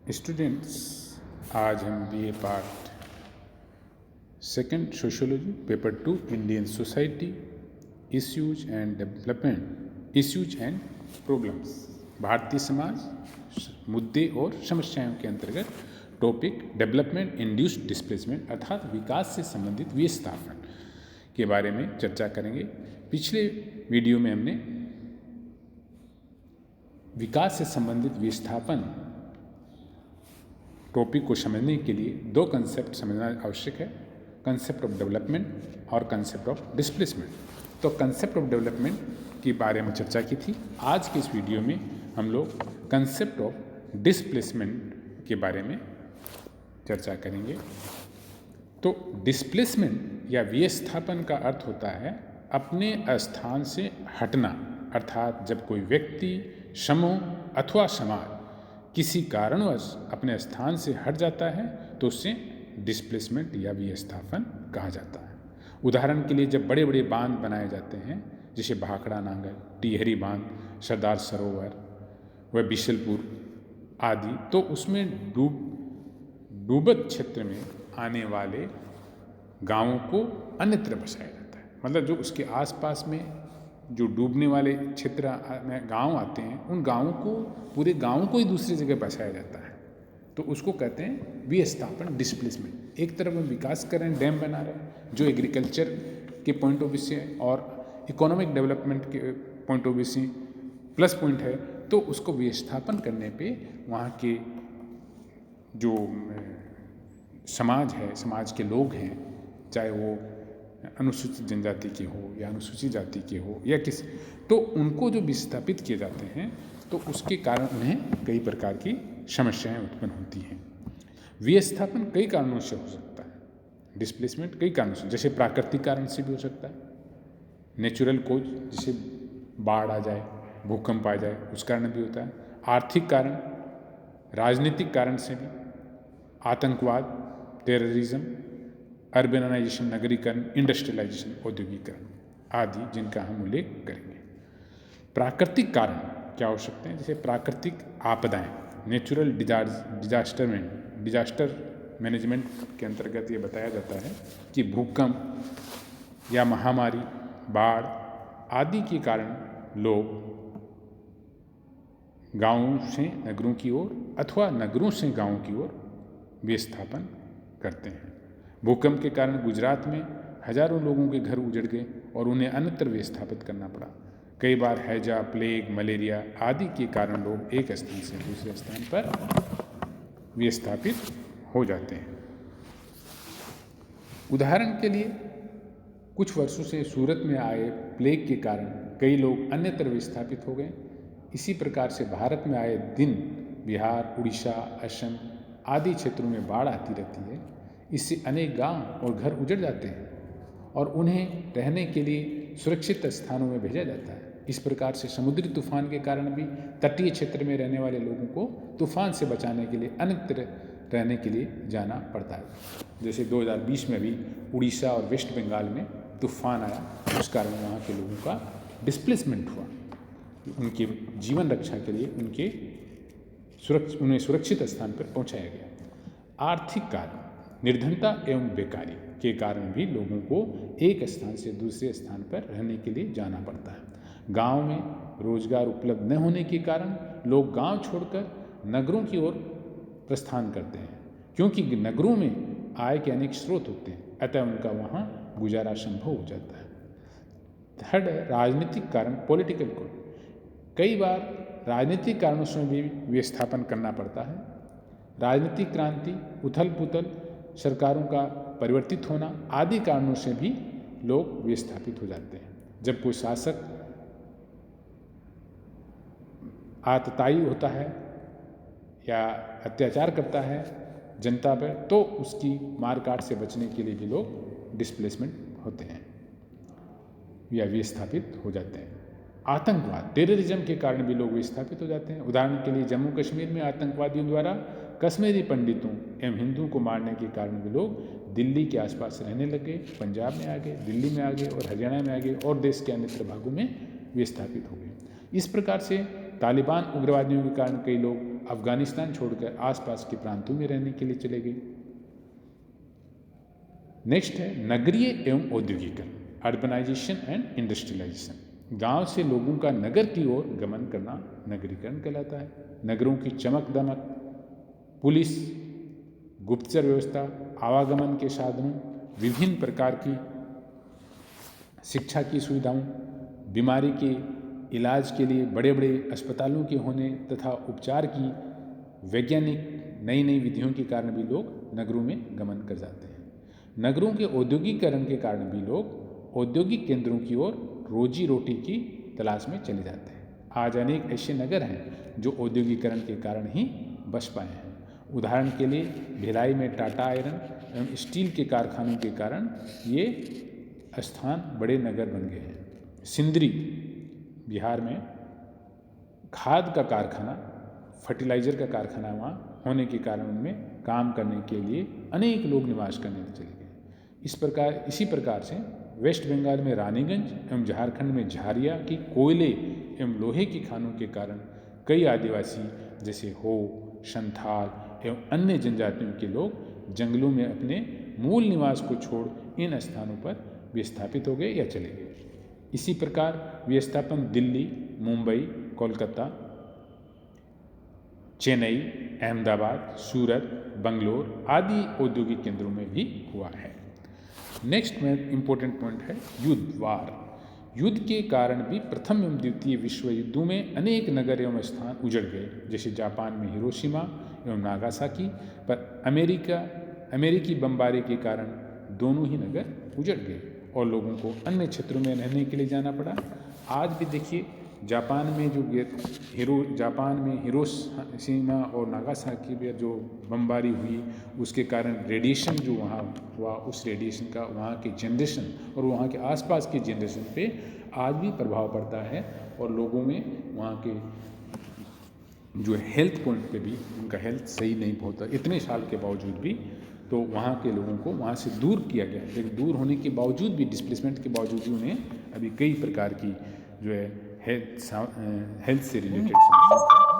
Students, आज हम BA part second sociology paper 2 Indian society issues and development issues and problems Bharatiya Samaj मुद्दे और समस्याओं के अंतर्गत टॉपिक डेवलपमेंट इंड्यूस्ड डिस्प्लेसमेंट अर्थात विकास से संबंधित विस्थापन के बारे में चर्चा करेंगे। पिछले वीडियो में हमने विकास से संबंधित विस्थापन टॉपिक को समझने के लिए दो कंसेप्ट समझना आवश्यक है, कंसेप्ट ऑफ डेवलपमेंट और कंसेप्ट ऑफ डिस्प्लेसमेंट। तो कंसेप्ट ऑफ डेवलपमेंट के बारे में चर्चा की थी। आज के इस वीडियो में हम लोग कंसेप्ट ऑफ डिस्प्लेसमेंट के बारे में चर्चा करेंगे। तो डिस्प्लेसमेंट या विस्थापन का अर्थ होता है अपने स्थान से हटना, अर्थात जब कोई व्यक्ति, समूह अथवा समाज किसी कारणवश अपने स्थान से हट जाता है तो उसे डिस्प्लेसमेंट या विस्थापन कहा जाता है। उदाहरण के लिए जब बड़े बड़े बांध बनाए जाते हैं, जैसे भाखड़ा नांगल, टिहरी बांध, सरदार सरोवर व बिशलपुर आदि, तो उसमें डूबत क्षेत्र में आने वाले गांवों को अन्यत्र बसाया जाता है। मतलब जो उसके आसपास में जो डूबने वाले क्षेत्र में गांव आते हैं, उन गांवों को, पूरे गांवों को ही दूसरी जगह बसाया जाता है। तो उसको कहते हैं विस्थापन, डिस्प्लेसमेंट। एक तरफ हम विकास कर रहे हैं, डैम बना रहे हैं जो एग्रीकल्चर के पॉइंट ऑफ व्यू से और इकोनॉमिक डेवलपमेंट के पॉइंट ऑफ व्यू से प्लस पॉइंट है, तो उसको विस्थापन करने पे वहाँ के जो समाज है, समाज के लोग हैं, चाहे वो अनुसूचित जनजाति के हो या अनुसूचित जाति के हो या किसी, तो उनको जो विस्थापित किए जाते हैं तो उसके कारण उन्हें कई प्रकार की समस्याएं उत्पन्न होती हैं। विस्थापन कई कारणों से हो सकता है, डिस्प्लेसमेंट कई कारणों से, जैसे प्राकृतिक कारण से भी हो सकता है, नेचुरल कोज, जैसे बाढ़ आ जाए, भूकंप आ जाए, उस कारण भी होता है। आर्थिक कारण, राजनीतिक कारण से भी, आतंकवाद, टेररिज्म, अर्बनाइजेशन, नगरीकरण, इंडस्ट्रियलाइजेशन, औद्योगिकरण आदि, जिनका हम उल्लेख करेंगे। प्राकृतिक कारण क्या हो सकते हैं? जैसे प्राकृतिक आपदाएं, नेचुरल डिजास्टर मैनेजमेंट के अंतर्गत ये बताया जाता है कि भूकंप या महामारी, बाढ़ आदि के कारण लोग गांवों से नगरों की ओर अथवा नगरों से गांवों की ओर विस्थापन करते हैं। भूकंप के कारण गुजरात में हजारों लोगों के घर उजड़ गए और उन्हें अन्यत्र विस्थापित करना पड़ा। कई बार हैजा, प्लेग, मलेरिया आदि के कारण लोग एक स्थान से दूसरे स्थान पर विस्थापित हो जाते हैं। उदाहरण के लिए कुछ वर्षों से सूरत में आए प्लेग के कारण कई लोग अन्यत्र विस्थापित हो गए। इसी प्रकार से भारत में आए दिन बिहार, उड़ीसा, असम आदि क्षेत्रों में बाढ़ आती रहती है। इससे अनेक गांव और घर उजड़ जाते हैं और उन्हें रहने के लिए सुरक्षित स्थानों में भेजा जाता है। इस प्रकार से समुद्री तूफान के कारण भी तटीय क्षेत्र में रहने वाले लोगों को तूफान से बचाने के लिए अन्यत्र रहने के लिए जाना पड़ता है। जैसे 2020 में भी उड़ीसा और वेस्ट बंगाल में तूफान आया, उस कारण वहाँ के लोगों का डिस्प्लेसमेंट हुआ। उनके जीवन रक्षा के लिए उन्हें सुरक्षित स्थान पर पहुँचाया गया। आर्थिक कारण, निर्धनता एवं बेकारी के कारण भी लोगों को एक स्थान से दूसरे स्थान पर रहने के लिए जाना पड़ता है। गांव में रोजगार उपलब्ध न होने के कारण लोग गांव छोड़कर नगरों की ओर प्रस्थान करते हैं, क्योंकि नगरों में आय के अनेक स्रोत होते हैं, अतः उनका वहां गुजारा संभव हो जाता है। थर्ड, राजनीतिक कारण, पॉलिटिकल कोड। कई बार राजनीतिक कारणों से भी विस्थापन करना पड़ता है। राजनीतिक क्रांति, उथल पुथल, सरकारों का परिवर्तित होना आदि कारणों से भी लोग विस्थापित हो जाते हैं। जब कोई शासक आतताई होता है या अत्याचार करता है जनता पर, तो उसकी मारकाट से बचने के लिए भी लोग डिस्प्लेसमेंट होते हैं या विस्थापित हो जाते हैं। आतंकवाद, टेररिज्म के कारण भी लोग विस्थापित हो जाते हैं। उदाहरण के लिए जम्मू कश्मीर में आतंकवादियों द्वारा कश्मीरी पंडितों एवं हिंदुओं को मारने के कारण भी लोग दिल्ली के आसपास रहने लगे, पंजाब में आ गए, दिल्ली में आ गए और हरियाणा में आ गए और देश के अन्य भागों में विस्थापित हो गए। इस प्रकार से तालिबान उग्रवादियों के कारण कई लोग अफगानिस्तान छोड़कर आसपास के प्रांतों में रहने के लिए चले गए। नेक्स्ट है नगरीय एवं औद्योगिकरण, अर्बनाइजेशन एंड इंडस्ट्रियलाइजेशन। गांव से लोगों का नगर की ओर गमन करना नगरीकरण कहलाता है। नगरों की चमक दमक, पुलिस, गुप्तचर व्यवस्था, आवागमन के साधनों, विभिन्न प्रकार की शिक्षा की सुविधाओं, बीमारी के इलाज के लिए बड़े बड़े अस्पतालों के होने तथा उपचार की वैज्ञानिक नई नई विधियों के कारण भी लोग नगरों में गमन कर जाते हैं। नगरों के औद्योगिकरण के कारण भी लोग औद्योगिक केंद्रों की ओर रोजी रोटी की तलाश में चले जाते हैं। आज अनेक ऐसे नगर हैं जो औद्योगिकरण के कारण ही बस पाए हैं। उदाहरण के लिए भिलाई में टाटा आयरन एवं स्टील के कारखानों के कारण ये स्थान बड़े नगर बन गए हैं। सिंदरी बिहार में खाद का कारखाना, फर्टिलाइज़र का कारखाना वहाँ होने के कारण उनमें काम करने के लिए अनेक लोग निवास करने चले गए। इसी प्रकार से वेस्ट बंगाल में रानीगंज एवं झारखंड में झारिया की कोयले एवं लोहे की खानों के कारण कई आदिवासी जैसे हो, संथाल एवं अन्य जनजातियों के लोग जंगलों में अपने मूल निवास को छोड़ इन स्थानों पर विस्थापित हो गए या चले गए। इसी प्रकार विस्थापन दिल्ली, मुंबई, कोलकाता, चेन्नई, अहमदाबाद, सूरत, बंगलोर आदि औद्योगिक केंद्रों में भी हुआ है। नेक्स्ट में इम्पोर्टेंट पॉइंट है युद्ध, वार। युद्ध के कारण भी प्रथम एवं द्वितीय विश्व युद्धों में अनेक नगर एवं स्थान उजड़ गए। जैसे जापान में हिरोशिमा एवं नागासाकी पर अमेरिकी बमबारी के कारण दोनों ही नगर उजड़ गए और लोगों को अन्य क्षेत्रों में रहने के लिए जाना पड़ा। आज भी देखिए जापान में हिरोशिमा और नागासाकी में जो बमबारी हुई उसके कारण रेडिएशन जो वहाँ हुआ, उस रेडिएशन का वहाँ के जनरेशन और वहाँ के आसपास के जनरेशन पे आज भी प्रभाव पड़ता है और लोगों में वहाँ के जो हेल्थ पॉइंट पे भी उनका हेल्थ सही नहीं होता। इतने साल के बावजूद भी तो वहाँ के लोगों को वहाँ से दूर किया गया। लेकिन दूर होने के बावजूद भी, डिस्प्लेसमेंट के बावजूद भी उन्हें अभी कई प्रकार की जो है हेल्थ से रिलेटेड समस्या